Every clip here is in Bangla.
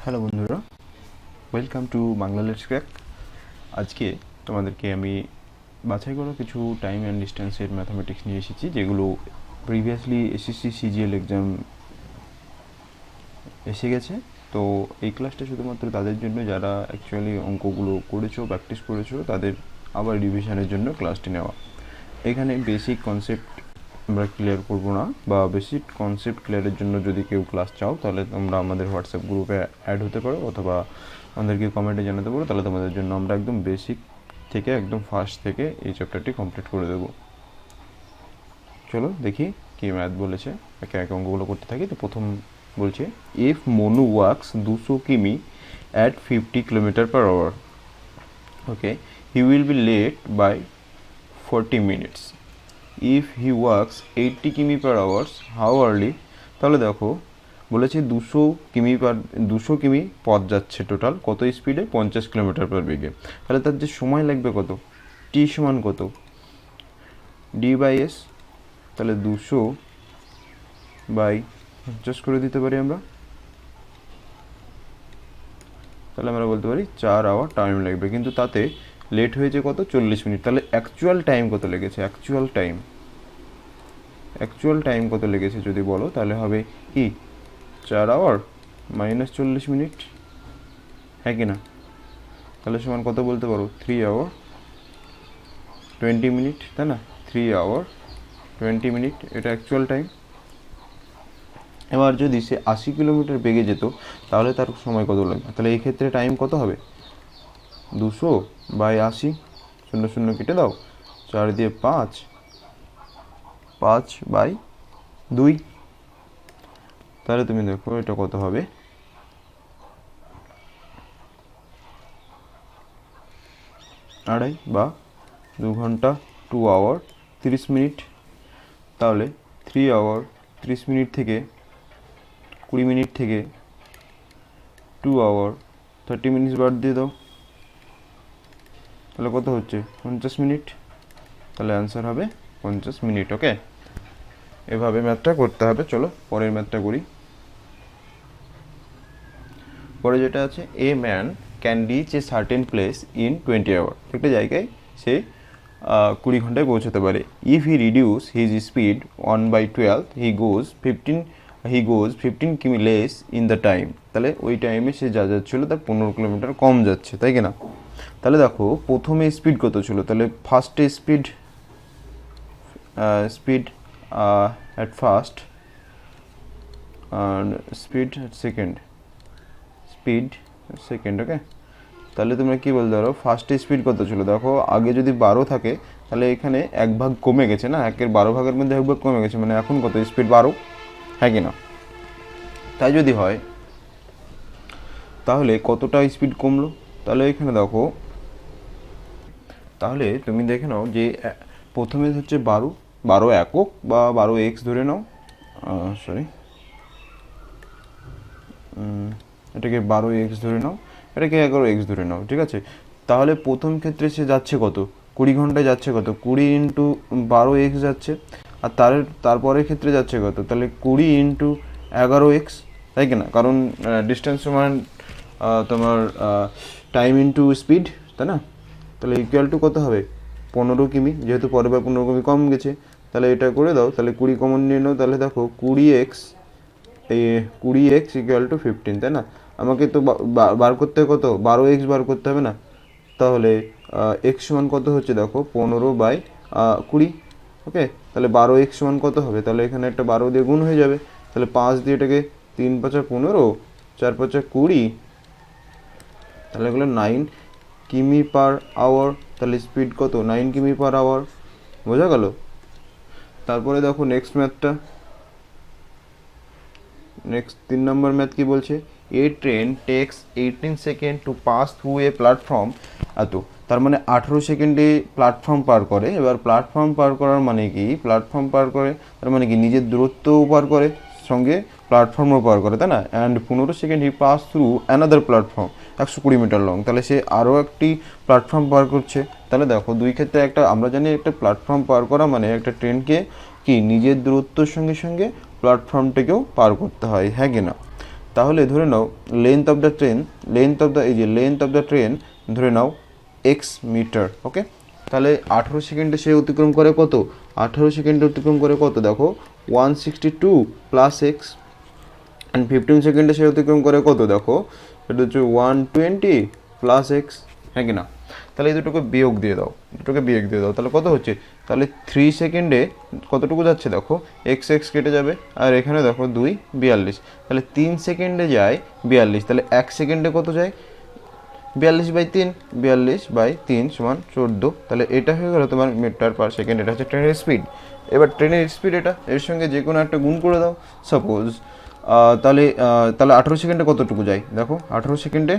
হ্যালো বন্ধুরা, welcome to Bangla let's crack. আজকে তোমাদেরকে আমি বাছাই করা কিছু টাইম অ্যান্ড ডিস্টেন্সের ম্যাথামেটিক্স নিয়ে এসেছি, যেগুলো প্রিভিয়াসলি এসএসসি সিজিএল এক্সাম এসে গেছে। তো এই ক্লাসটা শুধুমাত্র তাদের জন্য যারা অ্যাকচুয়ালি অঙ্কগুলো করেছো, প্র্যাকটিস করেছো, তাদের আবার রিভিশনের জন্য ক্লাসটি নেওয়া। এখানে বেসিক কনসেপ্ট আমরা ক্লিয়ার করব না, বা বেসিক কনসেপ্ট ক্লিয়ারের জন্য যদি কেউ ক্লাস চাও তাহলে তোমরা আমাদের হোয়াটসঅ্যাপ গ্রুপে অ্যাড হতে পারো, অথবা আমাদেরকে কমেন্টে জানাতে পারো। তাহলে তোমাদের জন্য আমরা একদম বেসিক থেকে একদম ফার্স্ট থেকে এই চ্যাপ্টারটি কমপ্লিট করে দেবো। চলো দেখি কী ম্যাথ বলেছে, একে একে অঙ্কগুলো করতে থাকি। তো প্রথম বলছে, ইফ মনু ওয়ার্কস 200 কিমি at 50 kilometre per hour, okay, he will be late by 40 minutes. If he works 80 কিমি পার আওয়ার্স, হাউ আর্লি? তাহলে দেখো বলেছে 200 কিমি পথ যাচ্ছে টোটাল, কত স্পিডে? 50 কিলোমিটার পার বেগে। তাহলে তার যে সময় লাগবে কত, টি সমান কত, ডি বাই এস। তাহলে 200 বাই 50 করে দিতে পারি আমরা। তাহলে আমরা বলতে পারি 4 আওয়ার টাইম লাগবে, কিন্তু তাতে লেট হয়েছে কত, 40 মিনিট। তাহলে অ্যাকচুয়াল টাইম কত লেগেছে, অ্যাকচুয়াল টাইম কত লেগেছে যদি বলো, তাহলে হবে কি 4 আওয়ার মাইনাস 40 মিনিট, হ্যাঁ কি না? তাহলে সমান কত বলতে পারো, 3 আওয়ার 20 মিনিট, তাই না? 3 আওয়ার 20 মিনিট, এটা অ্যাকচুয়াল টাইম। এবার যদি সে 80 কিলোমিটার বেগে যেত তাহলে তার সময় কত লাগবে? তাহলে এই ক্ষেত্রে টাইম কত হবে, 200 বাই 80, 0 কেটে দাও, 4 দিয়ে 5 বাই 2। তাহলে তুমি দেখো এটা কত হবে, আড়াই, বা 2 ঘন্টা 2 আওয়ার 30 মিনিট। তাহলে 3 আওয়ার 30 মিনিট থেকে 20 মিনিট থেকে 2 আওয়ার 30 মিনিট বাদ দিয়ে দাও, তাহলে কত হচ্ছে, 50 মিনিট। তাহলে অ্যান্সার হবে 50 মিনিট। ওকে, এভাবে ম্যাথটা করতে হবে। চলো পরের ম্যাথটা করি। পরে যেটা আছে, a man can reach a certain place in 20 hour. একটা জায়গায় সে 20 ঘন্টায় পৌঁছতে পারে। If he reduce his speed 1/12, he goes 15 কিমি লেস ইন দ্য টাইম। তাহলে ওই টাইমে সে যা যাচ্ছিলো তার 15 কিলোমিটার কম যাচ্ছে, তাই কি না? তাহলে দেখো প্রথমে স্পিড কত ছিল, তাহলে ফার্স্টে speed at first, speed second, okay. তাহলে তোমরা কী বলতে পারো, ফার্স্টে স্পিড কত ছিল? দেখো আগে যদি 12 থাকে তাহলে এখানে 1 ভাগ কমে গেছে না, 1-এর 12 ভাগের মধ্যে 1 ভাগ কমে গেছে, মানে এখন কত স্পিড, 12, হ্যাঁ কি না? তাই যদি হয় তাহলে কতটা স্পিড কমলো? তাহলে এখানে দেখো, তাহলে তুমি দেখে নাও যে প্রথমে হচ্ছে 12 একক বা 12 এক্স ধরে নাও, এটাকে 12 এক্স ধরে নাও, এটাকে 11 এক্স ধরে নাও, ঠিক আছে? তাহলে প্রথম ক্ষেত্রে সে যাচ্ছে কত, 20 ঘন্টায় যাচ্ছে কত, 20 ইন্টু 12 এক্স যাচ্ছে। আর তারপরের ক্ষেত্রে যাচ্ছে কত, তাহলে 20 ইন্টু 11 এক্স, তাই কি না? কারণ ডিস্টেন্স সমান তোমার টাইম ইন্টু স্পিড, তাই না? তাহলে ইকুয়াল টু কত হবে, 15 কিমি, যেহেতু পরের বার 15 কিমি কম গেছে। তাহলে এটা করে দাও, তাহলে 20 কমন নিয়ে নাও, তাহলে দেখো 20x ইকুয়াল টু 15, তাই না? আমাকে তো বার করতে হবে কত, 12 এক্স বার করতে হবে না? তাহলে এক্স সমান কত হচ্ছে, দেখো 15/20, ওকে। তাহলে 12 এক্স সমান কত হবে, তাহলে এখানে একটা 12 দিয়ে গুণ হয়ে যাবে। তাহলে 5 দিয়ে এটাকে 3 × 5 = 15, 4 × 5 = 20, তাহলে এগুলো 9 কিমি পার আওয়ার। তাহলে স্পিড কত, 9 কিমি পার আওয়ার, বোঝা গেল? তারপরে দেখো নেক্সট 3 নম্বর ম্যাথ কি বলছে, a train takes 18 second to pass through a platform, এত, তার মানে 18 সেকেন্ডে প্ল্যাটফর্ম পার করে। এবার প্ল্যাটফর্ম পার করার মানে কি, তার মানে কি নিজের দূরত্বও পার করে, সঙ্গে প্ল্যাটফর্মও পার করে, তাই না? And 15 second he pass through another platform 120 metre long. তাহলে সে আরও একটি প্ল্যাটফর্ম পার করছে। তাহলে দেখো দুই ক্ষেত্রে আমরা জানি একটা প্ল্যাটফর্ম পার করা মানে একটা ট্রেনকে কি নিজের দূরত্বর সঙ্গে সঙ্গে প্ল্যাটফর্মটাকেও পার করতে হয়, হ্যাঁ কি না? তাহলে ধরে নাও লেন্থ অফ দ্য ট্রেন ধরে নাও এক্স মিটার। ওকে, তাহলে 18 সেকেন্ডে সে অতিক্রম করে কত? 18 সেকেন্ডে অতিক্রম করে কত? দেখো 162 প্লাস এক্স। অ্যান্ড 15 সেকেন্ডে সে অতিক্রম করে কত? দেখো এটা হচ্ছে 120 প্লাস এক্স, হ্যাঁ কি না? তাহলে এই দুটোকে বিয়োগ দিয়ে দাও, তাহলে কত হচ্ছে? তাহলে 3 সেকেন্ডে কতটুকু যাচ্ছে? দেখো এক্স এক্স কেটে যাবে, আর এখানে দেখো 2 42, তাহলে 3 সেকেন্ডে যায় 42, তাহলে 1 সেকেন্ডে কত যায়? 42/3, 42/3 সমান 14। তাহলে এটা হয়ে গেল তোমার মিটার পার সেকেন্ড, এটা হচ্ছে ট্রেনের স্পিড। এবার ট্রেনের স্পিড এটা এর সঙ্গে যে কোনো একটা গুণ করে দাও। সাপোজ তাহলে 18 সেকেন্ডে কতটুকু যায়? দেখো 18 সেকেন্ডে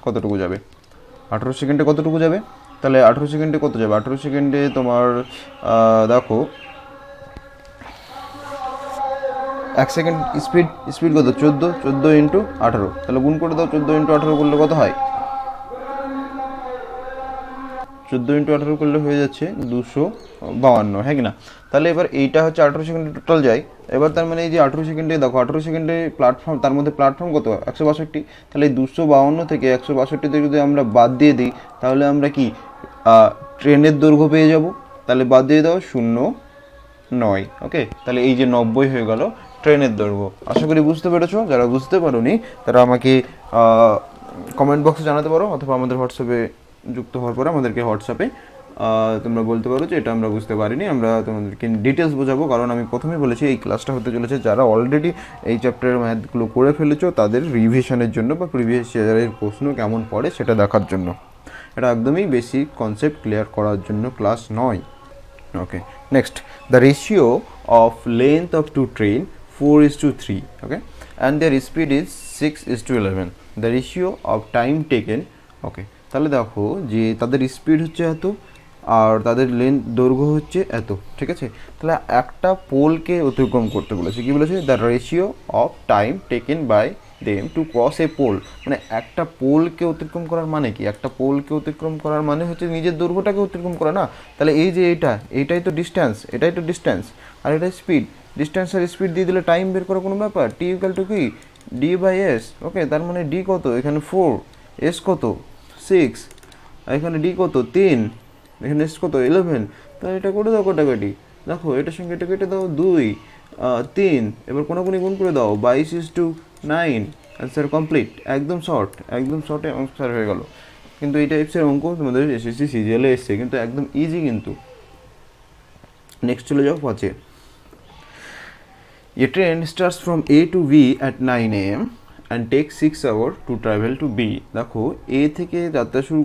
কতটুকু যাবে? 18 সেকেন্ডে কতটুকু যাবে? তাহলে 18 সেকেন্ডে কত যাবে? 18 সেকেন্ডে তোমার দেখো 1 সেকেন্ড স্পিড কত? 14 ইন্টু 18, তাহলে গুণ করে দাও। 14 ইন্টু 18 করলে কত হয়? 14 ইন্টু 18 করলে হয়ে যাচ্ছে 252, হ্যাঁ কি না? তাহলে এবার এইটা হচ্ছে 18 সেকেন্ডে টোটাল যায়। এবার তার মানে এই যে 18 সেকেন্ডে দেখো 18 সেকেন্ডে প্ল্যাটফর্ম, তার মধ্যে প্ল্যাটফর্ম কত? 162। তাহলে এই 252 থেকে 162তে যদি আমরা বাদ দিয়ে দিই, তাহলে আমরা কি ট্রেনের দৈর্ঘ্য পেয়ে যাব। তাহলে বাদ দিয়ে দাও 0.9। ওকে, তাহলে এই যে 90 হয়ে গেল ট্রেনের দৈর্ঘ্য। আশা করি বুঝতে পেরেছো। যারা বুঝতে পারোনি তারা আমাকে কমেন্ট বক্সে জানাতে পারো, অথবা আমাদের হোয়াটসঅ্যাপে যুক্ত হওয়ার পরে আমাদেরকে হোয়াটসঅ্যাপে তোমরা বলতে পারো যে এটা আমরা বুঝতে পারিনি, আমরা তোমাদেরকে ডিটেলস বোঝাবো। কারণ আমি প্রথমেই বলেছি এই ক্লাসটা হতে চলেছে যারা অলরেডি এই চ্যাপ্টারের ম্যাথগুলো করে ফেলেছো তাদের রিভিশনের জন্য, বা প্রিভিয়াস ইয়ারের প্রশ্ন কেমন পড়ে সেটা দেখার জন্য। এটা একদমই বেসিক কনসেপ্ট ক্লিয়ার করার জন্য ক্লাস নয়। Okay, next, the ratio of length of two train 4:3, okay, and their speed is 6:11. The ratio of time taken, okay, তাহলে দেখো যে তাদের স্পিড হচ্ছে এত আর তাদের দৈর্ঘ্য হচ্ছে এত, ঠিক আছে? তাহলে একটা পোলকে অতিক্রম করতে বলেছে, কি বলেছে? The ratio of time taken by them to cross a pole. মানে একটা পোলকে অতিক্রম করার মানে কি? একটা পোলকে অতিক্রম করার মানে হচ্ছে নিজের দৈর্ঘ্যটাকে অতিক্রম করা না? তাহলে এই যে এইটাই তো ডিস্ট্যান্স, আর এটা স্পিড। ডিস্ট্যান্স আর স্পিড দিয়ে দিলে টাইম বের করা কোনো ব্যাপার? টি ইকুয়াল টু কি? D/S। ওকে, তার মানে ডি কত? এখানে 4, এস কত? 6, এখানে ডি কত? 3, এখানে এস কত? 11। তাহলে এটা করে দাও কাটাকাটি। দেখো এটার সঙ্গে এটা কেটে দাও 2, 3, এবার কোনাকুনি গুণ করে দাও 22:9। Answer complete. একদম শর্টে অ্যান্সার হয়ে গেল। কিন্তু এই টাইপসের অঙ্ক তোমাদের এসএসসি সিজিএলে এসছে, কিন্তু একদম ইজি। কিন্তু নেক্সট চলে যাও 5-এ। A train starts from A to B at 9 AM and takes 6 hours to travel to B. দেখো এ থেকে যাত্রা শুরু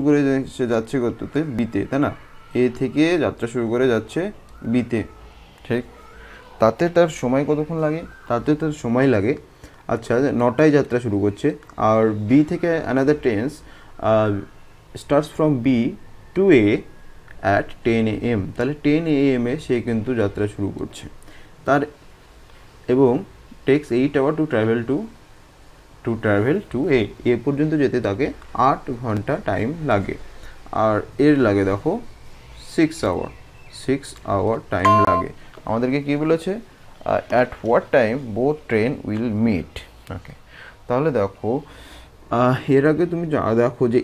করে সে যাচ্ছে কততে? বিতে, তাই না? এ থেকে যাত্রা শুরু করে যাচ্ছে বিতে, ঠিক? তাতে তার সময় কতক্ষণ লাগে? তার সময় লাগে, আচ্ছা, 9টায় যাত্রা শুরু করছে, আর বি থেকে another train starts from B to A at 10 AM। তাহলে 10 AM এ সে কিন্তু যাত্রা শুরু করছে তার, এবং takes 8 hours to travel to a পর্যন্ত যেতে তাকে 8 ঘন্টা টাইম লাগে। আর এর লাগে দেখো 6 hour টাইম লাগে। আমাদেরকে কি বলেছে? At what time both train will meet. Okay, তাহলে দেখো এর আগে তুমি দেখো যে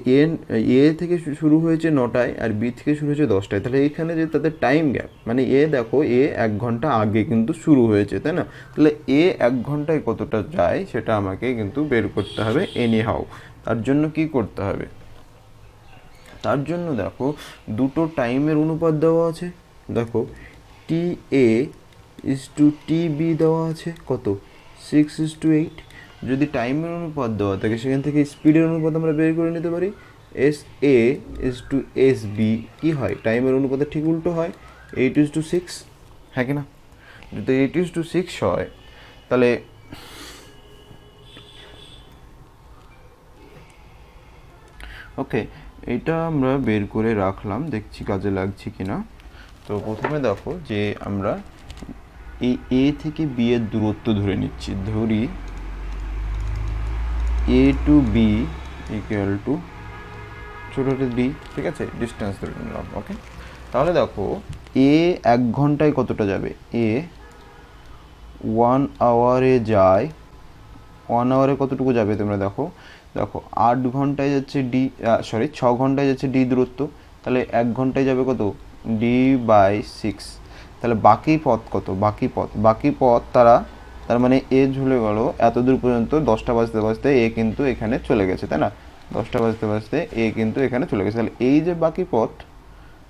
এ থেকে শুরু হয়েছে 9টায় আর বি থেকে শুরু হয়েছে 10টায়। তাহলে এইখানে যে তাদের টাইম গ্যাপ, মানে দেখো 1 ঘন্টা আগে কিন্তু শুরু হয়েছে, তাই না? তাহলে 1 ঘন্টায় কতটা যায় সেটা আমাকে কিন্তু বের করতে হবে এনি হাউ। তার জন্য কি করতে হবে? তার জন্য দেখো দুটো টাইমের অনুপাত দেওয়া আছে। দেখো TA/TB দেওয়া আছে কত? 6:8। যদি টাইমের অনুপাত দেওয়া থাকে সেখান থেকে স্পিডের অনুপাত আমরা বের করে নিতে পারি। SA/SB কি হয়? টাইমের অনুপাতে ঠিক উল্টো হয়, 8:6, হ্যাঁ কি না? যদি 8:6 হয় তাহলে ওকে, এটা আমরা বের করে রাখলাম, দেখছি কাজে লাগছে কিনা। তো প্রথমে দেখো যে আমরা এই এ থেকে বি এর দূরত্ব ধরে নিচ্ছি, ধরি A to B equal to ছোটোটা ডি, ঠিক আছে? ডিস্টেন্স ধরে নিলাম। ওকে, তাহলে দেখো এ 1 ঘন্টায় কতটা যাবে? এ 1 আওয়ারে যায় 1 আওয়ারে কতটুকু যাবে তোমরা দেখো, 8 ঘন্টায় যাচ্ছে ডি, 6 ঘন্টায় যাচ্ছে ডি দূরত্ব, তাহলে 1 ঘন্টায় যাবে কত, d/6। তাহলে বাকি পথ কত, বাকি পথ তার মানে এ ঝুলে গেল এত দূর পর্যন্ত, 10টা বাজতে বাজতে এ কিন্তু এখানে চলে গেছে, তাই না? 10টা বাজতে বাজতে এ কিন্তু এখানে চলে গেছে। তাহলে এই যে বাকি পথ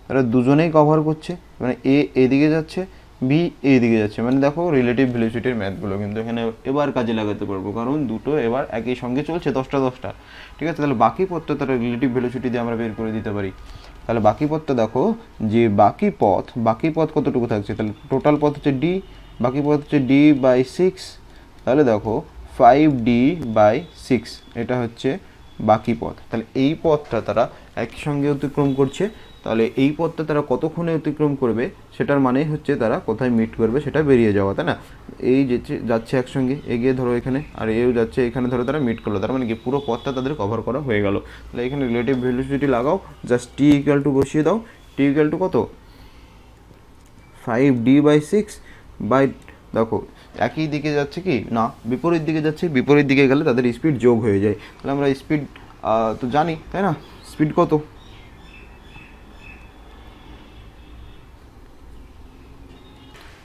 তারা দুজনেই কভার করছে, মানে এ এদিকে যাচ্ছে, বি এইদিকে যাচ্ছে। মানে দেখো রিলেটিভ ভেলোসিটির ম্যাথগুলো কিন্তু এখানে এবার কাজে লাগাতে পারবো, কারণ দুটো এবার একই সঙ্গে চলছে 10টা, ঠিক আছে? তাহলে বাকি পথটা তারা রিলেটিভ ভেলোসিটি দিয়ে আমরা বের করে দিতে পারি। তাহলে বাকি পথটা দেখো, যে বাকি পথ কতটুকু থাকছে, তাহলে টোটাল পথ হচ্ছে ডি, বাকি পথ হচ্ছে d/6। তাহলে দেখো 5d/6 এটা হচ্ছে বাকি পথ। তাহলে এই পথটা তারা একই সঙ্গে অতিক্রম করছে। তাহলে এই পথটা তারা কতক্ষণে অতিক্রম করবে সেটার মানে হচ্ছে তারা কোথায় মিট করবে সেটা বেরিয়ে যাওয়া, তাই না? এই যে যাচ্ছে একসঙ্গে এগিয়ে ধরো এখানে, আর এও যাচ্ছে এখানে, ধরো তারা মিট করলো, তার মানে কি পুরো পথটা তাদের কভার করা হয়ে গেল। তাহলে এখানে রিলেটিভ ভেলোসিটি লাগাও, জাস্ট টি ইকুয়াল টু বসিয়ে দাও, টি ইকুয়াল টু কত, 5d/6 বাই, দেখো একই দিকে যাচ্ছে কি না বিপরীত দিকে যাচ্ছে, বিপরীত দিকে গেলে তাদের স্পিড যোগ হয়ে যায়। তাহলে আমরা স্পিড তো জানি, তাই না? স্পিড কত,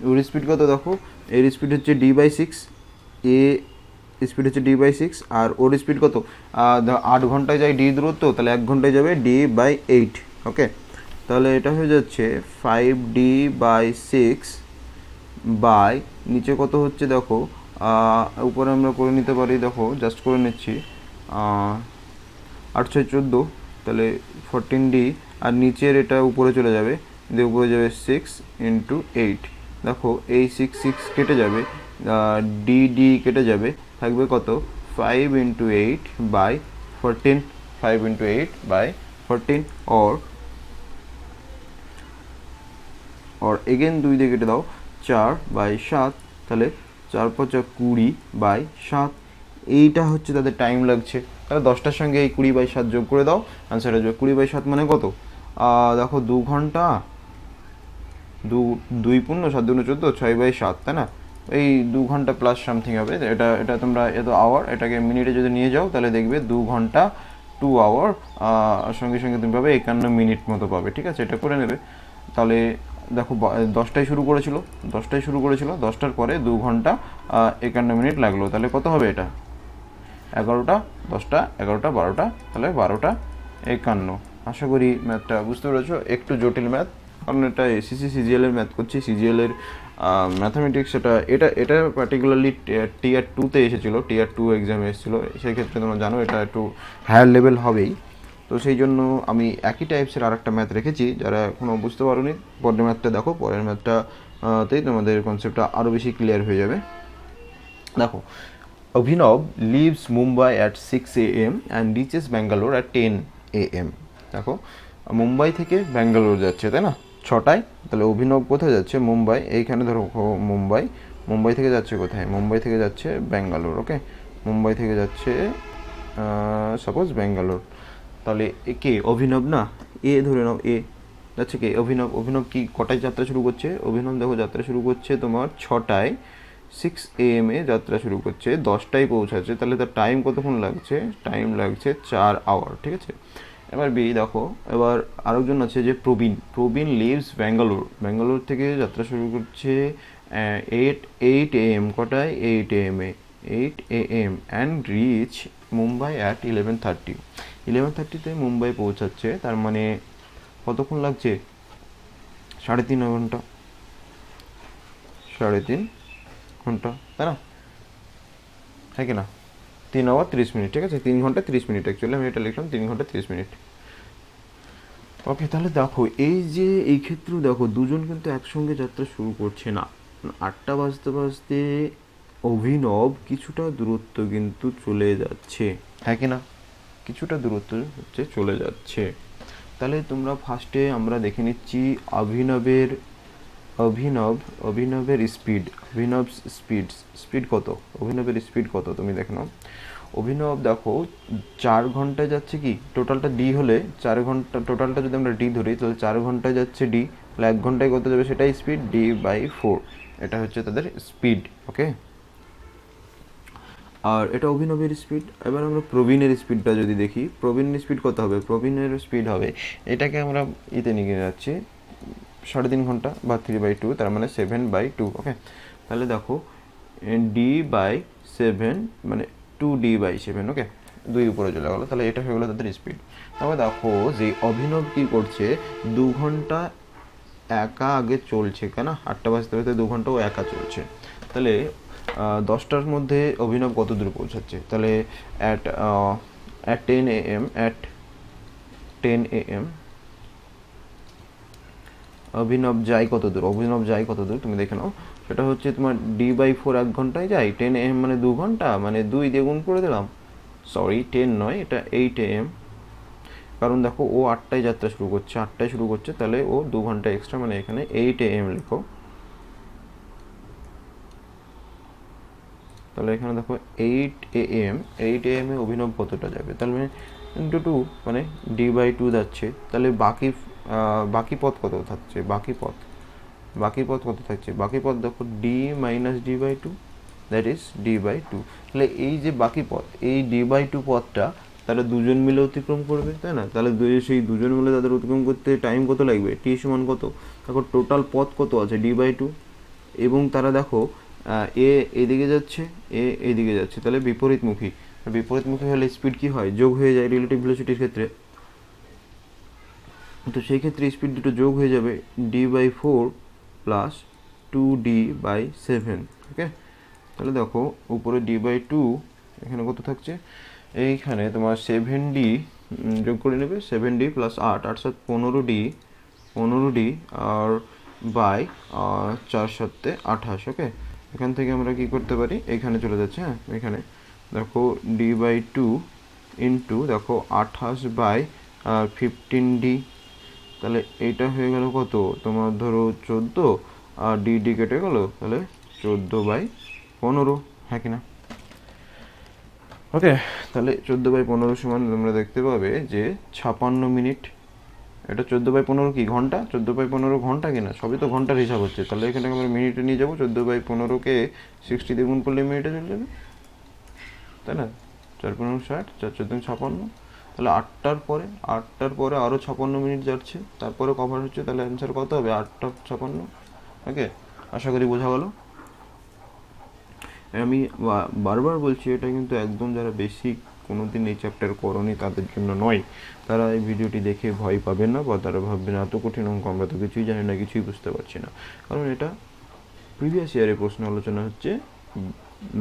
ওর স্পিড কত দেখো, এর স্পিড হচ্ছে d/6, এ স্পিড হচ্ছে d/6, আর ওর স্পিড কত, 8 ঘন্টায় যায় ডি দূরত্ব, তাহলে 1 ঘন্টায় যাবে d/8। ওকে, তাহলে এটা হয়ে যাচ্ছে 5d/6 বাই, নিচে কত হচ্ছে দেখো, উপরে আমরা করে নিতে পারি, দেখো জাস্ট করে নিচ্ছি, 8×6 = 14, তাহলে 14d, আর নিচের এটা উপরে চলে যাবে, দিয়ে উপরে যাবে 6×8। দেখো এই 6 কেটে যাবে, ডি কেটে যাবে, থাকবে কত, 5×8/14, 5×8/14, और এগেন 2 দিয়ে কেটে দাও, 4/7, তাহলে 4×5 = 20/7। এইটা হচ্ছে তাদের টাইম লাগছে। তাহলে 10টার সঙ্গে এই 20/7 যোগ করে দাও, আনসার আসবে 20/7 মানে কত, দেখো 2 ঘন্টা, 2×7=14, 6/7, তাই না? এই 2 ঘন্টা প্লাস সামথিং হবে। এটা তোমরা এত আওয়ার, এটাকে মিনিটে যদি নিয়ে যাও তাহলে দেখবে 2 ঘন্টা 2 আওয়ার, সঙ্গে সঙ্গে তুমি পাবে 51 মিনিট মতো পাবে, ঠিক আছে? এটা করে নেবে। তাহলে দেখো 10টায় শুরু করেছিল, 10টার পরে 2 ঘন্টা 51 মিনিট লাগলো, তাহলে কত হবে এটা, 11টা 10টা 11টা 12টা, তাহলে 12টা 51। আশা করি ম্যাথটা বুঝতে পেরেছো। একটু জটিল ম্যাথ, কারণ এটা এসএসসি সিজিএলের ম্যাথ করছি, সিজিএলের ম্যাথামেটিক্স। এটা পার্টিকুলারলি টিয়ার 2তে এসেছিলো, টিয়ার 2 এক্সামে এসেছিলো, সেই ক্ষেত্রে তোমরা জানো এটা একটু হায়ার লেভেল হবেই। তো সেই জন্য আমি একই টাইপসের আর একটা ম্যাথ রেখেছি, যারা এখনও বুঝতে পারোনি পরের ম্যাথটা দেখো, পরের ম্যাথটাতেই তোমাদের কনসেপ্টটা আরও বেশি ক্লিয়ার হয়ে যাবে। দেখো, Abhinav leaves Mumbai at 6 AM and reaches Bangalore at 10 AM। দেখো মুম্বাই থেকে ব্যাঙ্গালোর যাচ্ছে, তাই না, 6টায়। তাহলে অভিনব কোথায় যাচ্ছে, মুম্বাই, এইখানে ধরো মুম্বাই থেকে যাচ্ছে কোথায়, মুম্বাই থেকে যাচ্ছে ব্যাঙ্গালোর। ওকে, মুম্বাই থেকে যাচ্ছে সাপোজ ব্যাঙ্গালোর। তাহলে কে, অভিনব না, এ ধরে নাও, এ যাচ্ছে কে, অভিনব কি কটায় যাত্রা শুরু করছে, অভিনব দেখো যাত্রা শুরু করছে তোমার 6টায়, 6 AM যাত্রা শুরু করছে, 10টায় পৌঁছাচ্ছে। তাহলে তার টাইম কতক্ষণ লাগছে, টাইম লাগছে 4 আওয়ার, ঠিক আছে? এবার বি দেখো, এবার আরেকজন আছে যে প্রবীণ লিভস ব্যাঙ্গালোর থেকে যাত্রা শুরু করছে 8 AM, কটায়, 8 AM, 8 AM and reach Mumbai at 11:30তে মুম্বাই পৌঁছাচ্ছে। তার মানে কতক্ষণ লাগছে, 3.5 ঘন্টা, 3.5 ঘন্টা, তাই না, হ্যাঁ কি না, 3 আওয়ার 30 মিনিট, ঠিক আছে? 3 ঘন্টা 30 মিনিট, অ্যাকচুয়ালি আমি এটা লিখলাম 3 ঘন্টা 30 মিনিট। ওকে, তাহলে দেখো এই ক্ষেত্রেও দেখো দুজন কিন্তু একসঙ্গে যাত্রা শুরু করছে না, 8টা বাজতে বাজতে অভিনব কিছুটা দূরত্ব কিন্তু চলে যাচ্ছে, হ্যাঁ কি না, কিছুটা দূরত্ব হচ্ছে চলে যাচ্ছে। তাহলে তোমরা ফার্স্টে আমরা দেখে নিচ্ছি অভিনবের স্পিড কত, অভিনবের স্পিড কত তুমি দেখে নাও। অভিনব দেখো 4 ঘন্টায় যাচ্ছে, কি টোটালটা ডি হলে 4 ঘন্টা, টোটালটা যদি আমরা ডি ধরি তাহলে 4 ঘন্টায় যাচ্ছে ডি, তাহলে 1 ঘন্টায় কত যাবে সেটাই স্পিড, d/4, এটা হচ্ছে তাদের স্পিড। ওকে, আর এটা অভিনবের স্পিড। এবার আমরা প্রবীণের স্পিডটা যদি দেখি, প্রবীণের স্পিড কত হবে? প্রবীণের স্পিড হবে, এটাকে আমরা ইতে নিয়ে যাচ্ছি 3.5 ঘন্টা বা 3/2, তার মানে 7/2। ওকে, তাহলে দেখো d/7 মানে 2d/7। ওকে, 2 উপরে চলে গেলো, তাহলে এটা হয়ে গেলো তাদের স্পিড। তারপরে দেখো যে অভিনব কী করছে, 2 ঘন্টা একা আগে চলছে, কেন 8টা বাজতে বাজতে 2 ঘন্টা ও একা চলছে। তাহলে 10টার মধ্যে অভিনব কত দূর পৌঁছাচ্ছে? তাহলে at 10 a.m. অভিনব যায় কত দূর? অভিনব যায় কত দূর তুমি দেখে নাও। সেটা হচ্ছে তোমার d/4 1 ঘন্টায় যায়, 10 a.m. মানে 2 ঘন্টা, মানে 2 দিয়ে গুণ করে দিলাম, সরি 10 নয়, এটা 8 a.m. কারণ দেখো ও 8টায় যাত্রা শুরু করছে, 8টায় শুরু করছে, তাহলে ও 2 ঘন্টা এক্সট্রা, মানে এখানে 8 a.m. লিখো। তাহলে এখানে দেখো 8 a.m. 8 a.m. এ অভিনব কতটা যাবে? তাহলে ইন্টু 2 মানে d/2 যাচ্ছে। তাহলে বাকি পথ কত থাকছে? বাকি পথ কত থাকছে? বাকি পথ দেখো d minus d/2, that is d/2। তাহলে এই যে বাকি পথ, এই d/2 পথটা তারা দুজন মিলে অতিক্রম করবে, তাই না? তাহলে সেই দুজন মিলে তাদের অতিক্রম করতে টাইম কত লাগবে? t সমান কত? দেখো টোটাল পথ কত আছে? d/2। এবং তারা দেখো এ এদিকে যাচ্ছে, এদিকে যাচ্ছে, তাহলে বিপরীতমুখী। বিপরীতমুখী হলে স্পিড কি হয়? যোগ হয়ে যায় রিলেটিভ ভেলোসিটির ক্ষেত্রে। তো সেই ক্ষেত্রে স্পিড দুটো যোগ হয়ে যাবে, d/4 প্লাস 2d/7। ওকে, তাহলে দেখো উপরে d/2, এখানে কত থাকছে? এইখানে তোমার 7d যোগ করে নেবে, 7d plus 8, 8 7 15d R by 4 7 28। ওকে, এখান থেকে আমরা কি করতে পারি? এখানে চলে যাচ্ছে, হ্যাঁ এখানে দেখো d/2 ইন্টু দেখো 28/15d। তাহলে এইটা হয়ে গেল কত তোমার? ধরো 14, আর ডি কেটে গেল, তাহলে 14/15, হ্যাঁ কিনা? ওকে, তাহলে 14/15 সমান তোমরা দেখতে পাবে যে 56 মিনিট। এটা 14/15 কি ঘন্টা? 14/15 ঘন্টা কিনা? সবই তো ঘন্টার হিসাব হচ্ছে, তাহলে এখানে আমরা মিনিটে নিয়ে যাবো। 14/15কে 60 দিয়ে গুণ করলে মিনিটে চলে যাবে, তাই না? 4×15 = 60, 4×4 = 56। তাহলে 8টার পরে আরও 56 মিনিট যাচ্ছে, তারপরে কভার হচ্ছে, তাহলে অ্যান্সার কত হবে? 8টা 56। ওকে, আশা করি বোঝা গেল। আমি বারবার বলছি, এটা কিন্তু একদম যারা বেসিক কোনোদিন এই চ্যাপ্টার করনি তাদের জন্য নয়। তারা এই ভিডিওটি দেখে ভয় পাবে না, বা তারা ভাববে না এত কঠিন অঙ্ক, আমরা তো কিছুই জানি না, কিছুই বুঝতে পারছি না। কারণ এটা প্রিভিয়াস ইয়ারে প্রশ্ন আলোচনা হচ্ছে,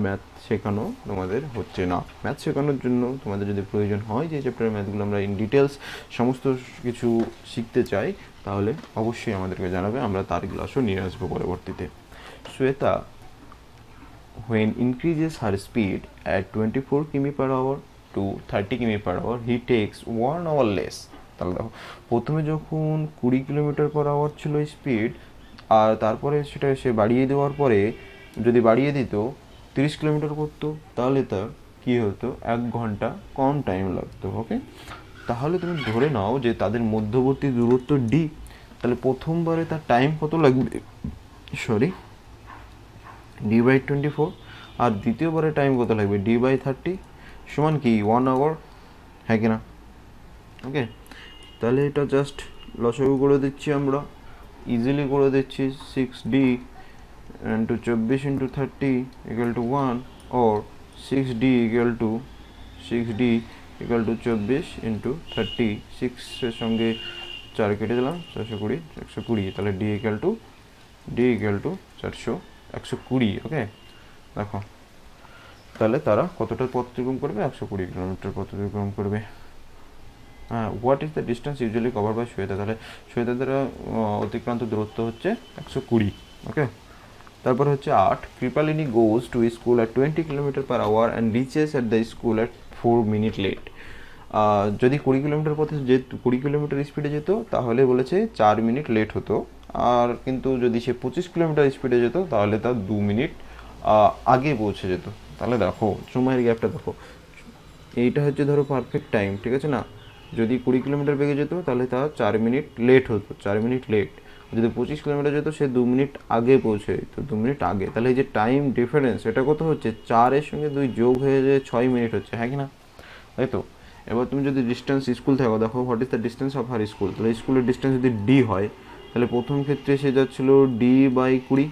ম্যাথ শেখানো তোমাদের হচ্ছে না। ম্যাথ শেখানোর জন্য তোমাদের যদি প্রয়োজন হয় যে চ্যাপ্টারের ম্যাথগুলো আমরা ইন ডিটেলস সমস্ত কিছু শিখতে চাই, তাহলে অবশ্যই আমাদেরকে জানাবে, আমরা তার ক্লাসও নিয়ে আসবো পরবর্তীতে। Shweta when increases her speed at 24 km/h to 30 km/h, he takes 1 hour less। তাহলে দেখো প্রথমে যখন 20 km/h ছিল স্পিড, আর তারপরে সেটা সে বাড়িয়ে দেওয়ার পরে যদি বাড়িয়ে দিত 30 কিলোমিটার করতো, তাহলে তার কী হতো? 1 ঘন্টা কম টাইম লাগতো। ওকে, তাহলে তুমি ধরে নাও যে তাদের মধ্যবর্তী দূরত্ব ডি, তাহলে প্রথমবারে তার টাইম কত লাগবে? Sorry, d/24। আর দ্বিতীয়বারে টাইম কত লাগবে? d/30 সমান কি 1 আওয়ার, হ্যাঁ কিনা? ওকে, তাহলে এটা জাস্ট লসাগু করে দিচ্ছি আমরা, ইজিলি করে দিচ্ছি। 6d into 24 into 30 equal to 1, or 6d equal to 24 into 30, 6 এর সঙ্গে 4 কেটে দিলাম, 420, 120, তাহলে d equal to 400, 120। ওকে, দেখো তাহলে তারা কতটা পথ অতিক্রম করবে? 120 কিলোমিটার পথ অতিক্রম করবে। হ্যাঁ, what is the distance usually cover by Shweta? তাহলে শ্বেতা দ্বারা অতিক্রান্ত দূরত্ব হচ্ছে 120। ওকে, তারপর হচ্ছে 8, Kripalini goes to school at 20 km/h and reaches at the school at 4 minutes late. যদি 20 কিলোমিটার পথে 20 কিলোমিটার স্পিডে যেত, তাহলে বলেছে 4 মিনিট লেট হতো। আর কিন্তু যদি সে 25 কিলোমিটার স্পিডে যেত, তাহলে তার 2 মিনিট আগে পৌঁছে যেত। তাহলে দেখো সময়ের গ্যাপটা দেখো, এইটা হচ্ছে ধরো পারফেক্ট টাইম, ঠিক আছে না? যদি 20 কিলোমিটার বেগে যেত, তাহলে তার 4 মিনিট লেট হতো, 4 মিনিট লেট। যদি 25 কিলোমিটার যেত সে 2 মিনিট আগে পৌঁছে, তো 2 মিনিট আগে, তাহলে এই যে টাইম ডিফারেন্স এটা কত হচ্ছে, 4-এর সঙ্গে 2 যোগ হয়ে যে 6 মিনিট হচ্ছে, হ্যাঁ কি না, তাই তো। এবার তুমি যদি ডিস্টেন্স স্কুল থাকো, দেখো what is the distance of her school, তাহলে স্কুলের ডিস্টেন্স যদি ডি হয়, তাহলে প্রথম ক্ষেত্রে সে যাচ্ছিল D/20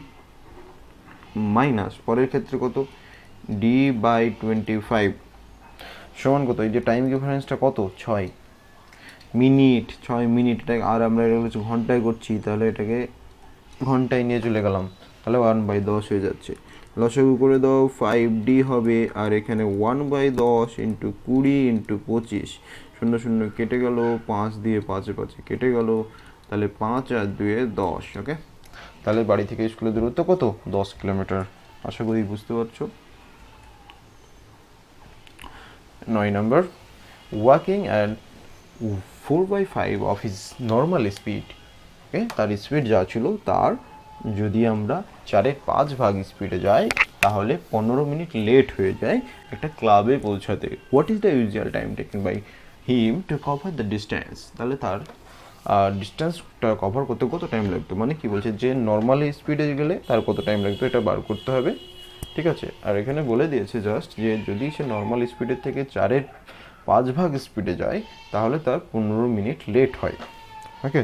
মাইনাস পরের ক্ষেত্রে কত D/25 সমান কত, এই যে টাইম ডিফারেন্সটা কত 6 মিনিট, 6 মিনিট। এটা আর আমরা এটা হচ্ছে ঘন্টায় করছি, তাহলে এটাকে ঘন্টায় নিয়ে চলে গেলাম, তাহলে 1/10 হয়ে যাচ্ছে। লসাগু করে দাও, 5D হবে, আর এখানে 1/10 ইন্টু 20 ইন্টু 25, 0 কেটে গেল, 5 দিয়ে 5 কেটে গেল, তাহলে 5 আর 2 10। ওকে, তাহলে বাড়ি থেকে স্কুলের দূরত্ব কত, 10 কিলোমিটার। আশা করি বুঝতে পারছো। 9 number, walking at 4/5 of his normal speed. Okay, তার স্পিড যা ছিল তার যদি আমরা 4/5 স্পিডে যাই, তাহলে 15 মিনিট লেট হয়ে যায় একটা ক্লাবে পৌঁছাতে। What is the usual time taking by him to cover the distance, তাহলে তার ডিস্টেন্সটা কভার করতে কত টাইম লাগতো, মানে কি বলছে যে নর্মালি স্পিডে গেলে তার কত টাইম লাগতো, এটা বার করতে হবে, ঠিক আছে। আর এখানে বলে দিয়েছে জাস্ট যে যদি সে নর্মাল স্পিডের থেকে 4/5 স্পিডে যায়, তাহলে তার 15 মিনিট লেট হয়। ওকে,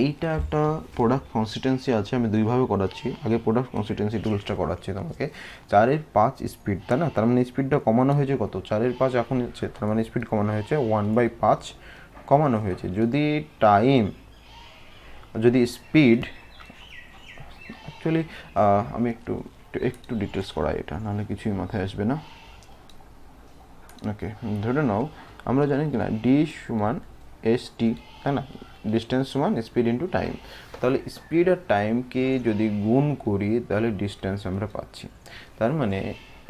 এইটা একটা প্রোডাক্ট কনসিস্টেন্সি আছে, আমি দুইভাবে করাচ্ছি। আগে প্রোডাক্ট কনসিস্টেন্সি টুলসটা করাচ্ছি তোমাকে। 4/5 স্পিড, তাই না, তার মানে স্পিডটা কমানো হয়েছে কত, 4/5 এখন হচ্ছে, তার মানে স্পিড কমানো হয়েছে 1/5 কমানো হয়েছে। যদি টাইম, যদি স্পিড, অ্যাকচুয়ালি আমি একটু একটু ডিটেলস করাই এটা, নাহলে কিছুই মাথায় আসবে না। ওকে, ধরে নাও আমরা জানি কি না ডি সমান ST, তাই না, ডিস্টেন্স সমান স্পিড ইন্টু টাইম। তাহলে স্পিড আর টাইমকে যদি গুণ করি তাহলে ডিস্টেন্স আমরা পাচ্ছি। তার মানে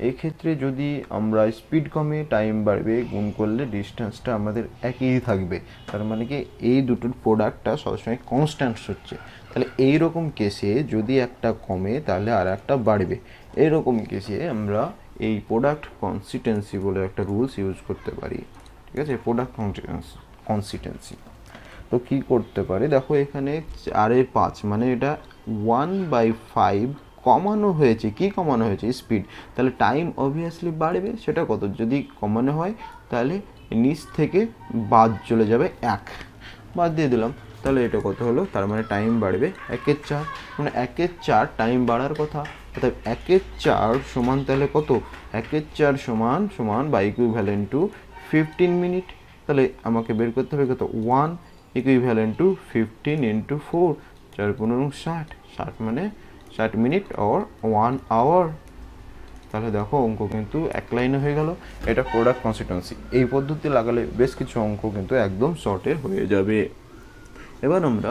এই ক্ষেত্রে যদি আমরা স্পিড কমে টাইম বাড়বে, গুণ করলে ডিস্টেন্সটা আমাদের একই থাকবে। তার মানে কি এই দুটোর প্রোডাক্টটা সবসময় কনস্ট্যান্ট হচ্ছে। তাহলে এইরকম কেসে যদি একটা কমে তাহলে আর একটা বাড়বে। এইরকম কেসে আমরা এই প্রোডাক্ট কনসিস্টেন্সি বলে একটা রুলস ইউজ করতে পারি, ঠিক আছে, প্রোডাক্ট কনসিস্টেন্সি। তো কী করতে পারি, দেখো এখানে 4/5 মানে এটা 1/5 কমানো হয়েছে, কি কমানো হয়েছে, স্পিড, তাহলে টাইম অবভিয়াসলি বাড়বে। সেটা কত, যদি কমানো হয় তাহলে নিচ থেকে বাদ চলে যাবে 1, বাদ দিয়ে দিলাম, তাহলে এটা কত হলো, তার মানে টাইম বাড়বে 1/4, মানে 1/4 টাইম বাড়ার কথা, অর্থাৎ 1/4 সমান তাহলে কত, 1/4 সমান সমান বা ইকুইভ্যালেন্ট টু 15 মিনিট। তাহলে আমাকে বের করতে হবে কত, 1 ইকুইভ্যালেন্ট টু 15 ইন্টু 4, 4×15 60, 60 মানে 60 মিনিট অর 1 আওয়ার। তাহলে দেখো অঙ্ক কিন্তু এক লাইনে হয়ে গেল। এটা প্রোডাক্ট কনসিস্টেন্সি, এই পদ্ধতি লাগালে বেশ কিছু অঙ্ক কিন্তু একদম শর্টে হয়ে যাবে। এবার আমরা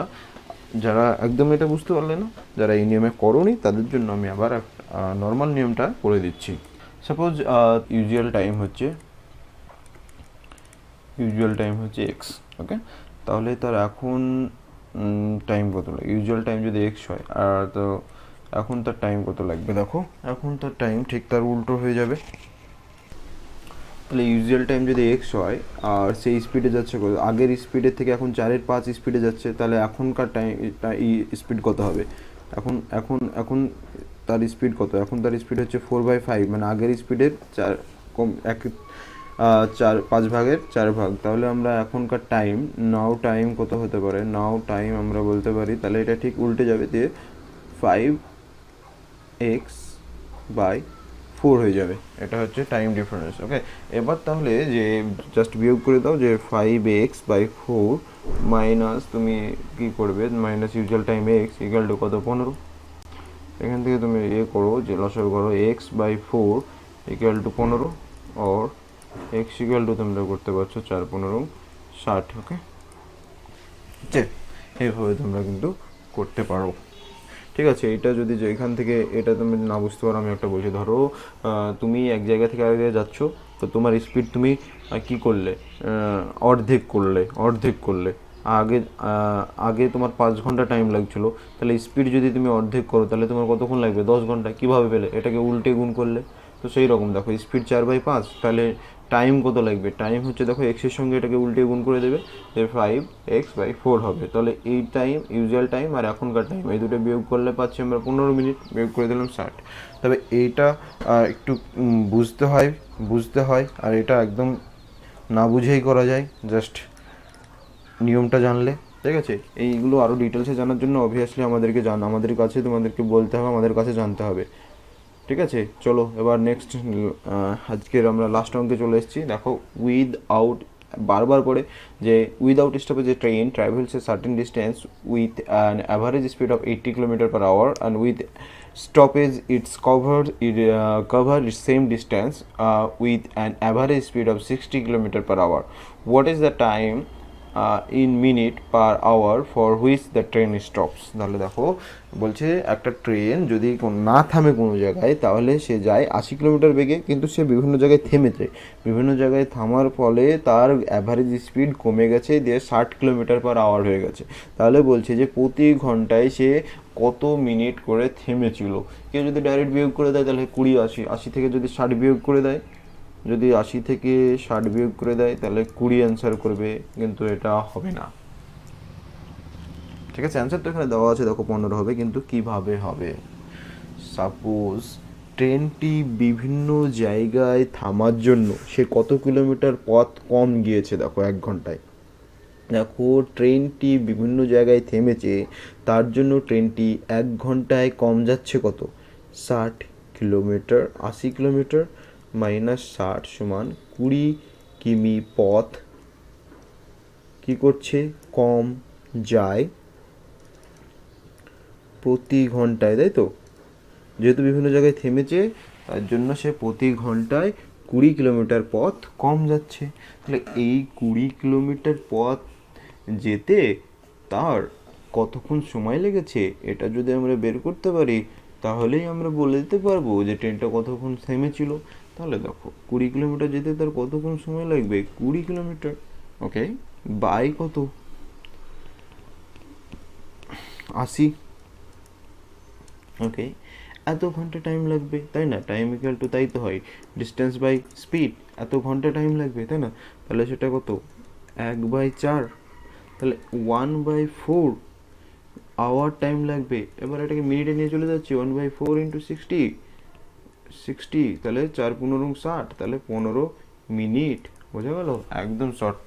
যারা একদম এটা বুঝতে পারলে না, যারা এই নিয়মে করোনি, তাদের জন্য আমি আবার নর্মাল নিয়মটা করে দিচ্ছি। সাপোজ ইউজুয়াল টাইম হচ্ছে x, ওকে, তাহলে তার এখন টাইম কত লাগে, ইউজুয়াল টাইম যদি x হয়, আর তো এখন তার টাইম কত লাগবে, দেখো এখন তার টাইম ঠিক তার উল্টো হয়ে যাবে। তাহলে ইউজুয়াল টাইম যদি x হয় আর সেই স্পিডে যাচ্ছে, আগের স্পিডের থেকে এখন 4/5 স্পিডে যাচ্ছে, তাহলে এখনকার টাইম স্পিড কত হবে, এখন এখন এখন তার স্পিড কত, এখন তার স্পিড হচ্ছে 4/5, মানে আগের স্পিডের 4/5 তাহলে আমরা এখনকার টাইম, নাও টাইম কত হতে পারে, নাও টাইম আমরা বলতে পারি, তাহলে এটা ঠিক উল্টে যাবে, দিয়ে 5x/4 হয়ে যাবে। এটা হচ্ছে টাইম ডিফারেন্স। ওকে, এবার তাহলে যে জাস্ট বিয়োগ করে দাও, যে 5x/4 মাইনাস তুমি কি করবে, minus usual time x equal to কত, 15। এখান থেকে তুমি করো, যে লসাগু করো, x/4 equal to 15 or x equal to তোমরা করতে পারছো 4×15 60। ওকে, এইভাবে তোমরা কিন্তু করতে পারো, ঠিক আছে। এটা যদি যে এখান থেকে এটা তুমি না বুঝতে পারো, আমি একটা বলছি, ধরো তুমি এক জায়গা থেকে আগে যাচ্ছ, তো তোমার স্পিড তুমি কি করলে, অর্ধেক করলে। আগে তোমার 5 ঘন্টা টাইম লাগছিলো, তাহলে স্পিড যদি তুমি অর্ধেক করো তাহলে তোমার কতক্ষণ লাগবে, 10 ঘন্টা। কীভাবে পেলে, এটাকে উল্টে গুণ করলে, তো সেই রকম দেখো স্পিড 4/5, তাহলে টাইম কত লাগবে, টাইম হচ্ছে দেখো এক্সের সঙ্গে এটাকে উল্টে গুণ করে দেবে, 5x/4 হবে। তাহলে এই টাইম ইউজুয়াল টাইম আর এখনকার টাইম এই দুটো বিয়োগ করলে পাচ্ছি আমরা 15 মিনিট, বিয়োগ করে দিলাম 60। তবে এইটা একটু বুঝতে হয় আর এটা একদম না বুঝেই করা যায়, জাস্ট নিয়মটা জানলে। ঠিক আছে, এইগুলো আরও ডিটেলসে জানার জন্য অবভিয়াসলি আমাদের কাছে তোমাদেরকে বলতে হবে, আমাদের কাছে জানতে হবে। ঠিক আছে, চলো এবার নেক্সট আজকের আমরা লাস্ট অঙ্কে চলে এসেছি। দেখো উইদাউট, বারবার পরে যে without stoppage A train travels a certain distance with an average speed of 80 km/h and with stoppage it's cover the same distance with an average speed of 60 km/h. What is the time in minute per hour for which the train stops? তাহলে দেখো বলছে একটা ট্রেন যদি না থামে কোনো জায়গায় তাহলে সে যায় 80 কিলোমিটার বেগে, কিন্তু সে বিভিন্ন জায়গায় থেমেছে, বিভিন্ন জায়গায় থামার ফলে তার অ্যাভারেজ স্পিড কমে গেছে, দিয়ে 60 km/h হয়ে গেছে। তাহলে বলছে যে প্রতি ঘন্টায় সে কত মিনিট করে থেমেছিল। কেউ যদি ডাইরেক্ট বিয়োগ করে দেয় তাহলে 20 80 থেকে যদি 60 বিয়োগ করে দেয়, যদি 80 থেকে 60 বিয়োগ করে দেয় তাহলে 20 অ্যান্সার করবে, কিন্তু এটা হবে না। ঠিক আছে, অ্যান্সার তো এখানে দেওয়া আছে দেখো 15 হবে, কিন্তু কিভাবে হবে? সাপোজ ট্রেনটি বিভিন্ন জায়গায় থামার জন্য সে কত কিলোমিটার পথ কম গিয়েছে, দেখো 1 ঘন্টায়। দেখো ট্রেনটি বিভিন্ন জায়গায় থেমেছে, তার জন্য ট্রেনটি 1 ঘন্টায় কম যাচ্ছে কত, 60 কিলোমিটার। 80 কিলোমিটার মাইনাস 60 সমান 20 কিমি পথ কি করছে, কম যায় প্রতি ঘন্টায়, তাই তো? যেহেতু বিভিন্ন জায়গায় থেমেছে তার জন্য সে প্রতি ঘন্টায় 20 কিলোমিটার পথ কম যাচ্ছে। তাহলে এই 20 কিলোমিটার পথ যেতে তার কতক্ষণ সময় লেগেছে, এটা যদি আমরা বের করতে পারি তাহলেই আমরা বলে দিতে পারবো যে ট্রেনটা কতক্ষণ থেমেছিল। তাহলে দেখো 20 কিলোমিটার যেতে তার কতক্ষণ সময় লাগবে, 20 কিলোমিটার, ওকে, বাই কত, 80, ওকে, এত ঘন্টা টাইম লাগবে, তাই না? টাইম ইকুয়াল টু, তাই তো হয়, ডিস্টেন্স বাই স্পিড, এত ঘন্টা টাইম লাগবে, তাই না? তাহলে সেটা কত, 1/4, তাহলে 1/4 আওয়ার টাইম লাগবে। এবার এটাকে মিনিটে নিয়ে চলে যাচ্ছি, 1/4 ইন্টু 60, তাহলে 4×15 = 60, তাহলে 15 মিনিট। বোঝা গেল? একদম শর্ট,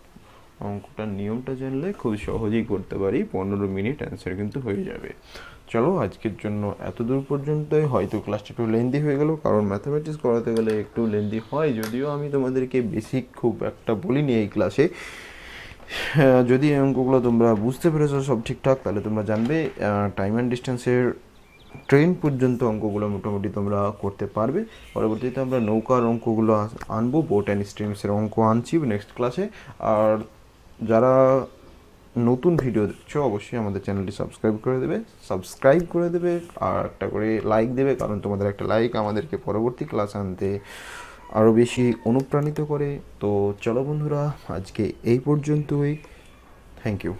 অঙ্কটার নিয়মটা জানলে খুব সহজেই করতে পারি, 15 মিনিট অ্যান্সার কিন্তু হয়ে যাবে। চলো আজকের জন্য এত দূর পর্যন্তই। হয়তো ক্লাসটা একটু লেন্দি হয়ে গেল, কারণ ম্যাথামেটিক্স করাতে গেলে একটু লেন্দি হয়, যদিও আমি তোমাদেরকে বেসিক খুব একটা বলিনি এই ক্লাসে। যদি এই অঙ্কগুলো তোমরা বুঝতে পেরেছো সব ঠিকঠাক, তাহলে তোমরা জানবে টাইম অ্যান্ড ডিস্টেন্সের ট্রেন পর্যন্ত অঙ্কগুলো মোটামুটি তোমরা করতে পারবে। পরবর্তীতে আমরা নৌকার অঙ্কগুলো আনবো, বোট অ্যান্ড স্ট্রিমসের অঙ্ক আনছি নেক্সট ক্লাসে। আর যারা নতুন ভিডিও দেখছো অবশ্যই আমাদের চ্যানেলটি সাবস্ক্রাইব করে দেবে আর একটা করে লাইক দেবে, কারণ তোমাদের একটা লাইক আমাদেরকে পরবর্তী ক্লাস আনতে আরও বেশি অনুপ্রাণিত করে। তো চলো বন্ধুরা, আজকে এই পর্যন্তই, থ্যাংক ইউ।